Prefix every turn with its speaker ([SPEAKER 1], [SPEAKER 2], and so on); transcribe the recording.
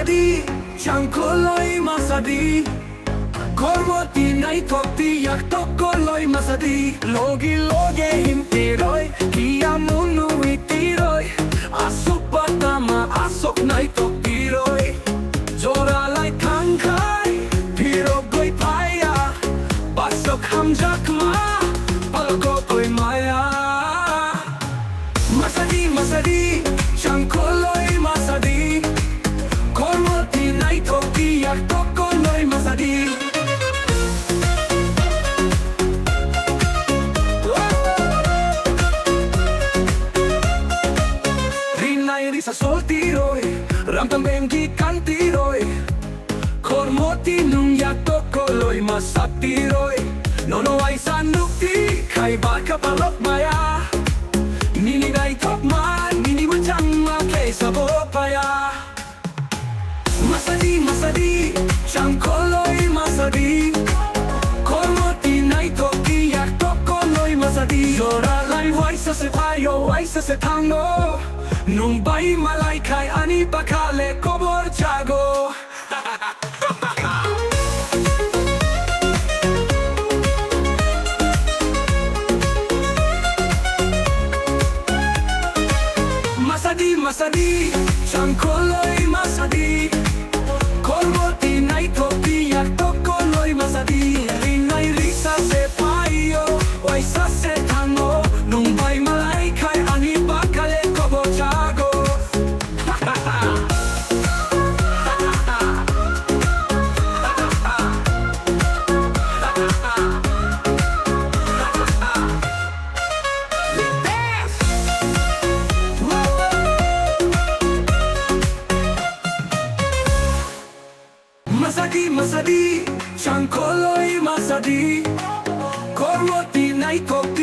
[SPEAKER 1] Masadi, Chankoloi Masadi, Kormoti Naitokti Yaktokoloi Masadi, Logi Loge Himtiroi, Kiamunu Itiroi, Asupatama Asok Naitoktiroi, Zoralai Kankai, Pirogoi Paya, Basok Hamjakma, Palokoi Maya. Masadi, Masadi, Chankoloi Masadi, Kormoti Naitokti Yaktokoloi Masadi. Rinai risa soltiroi, Ramtambengi kantiroi, Kormoti nung Yaktokoloi Masatiroi, Nono ay sanukti, Kay baka palok maya, Nini naitokma, Nini machangma kay sabopaya. Masadi, Masadi, Chankoloi Masadi, Kormoti Naitokti Yaktokoloi Masadi. Zoralay waisa se payo, waisa se tango, Nung bay malay kay ani bakale kobor chago. Masadi, Masadi, Chankoloi Masadi, Kormoti Naitokti Yaktokoloi Masadi. Rinay risa se payo, waisa se tango, Nung bay malay kay ani bakale kobo chago. Masadi, Masadi, Chankoloi Masadi, Kormoti Naitokti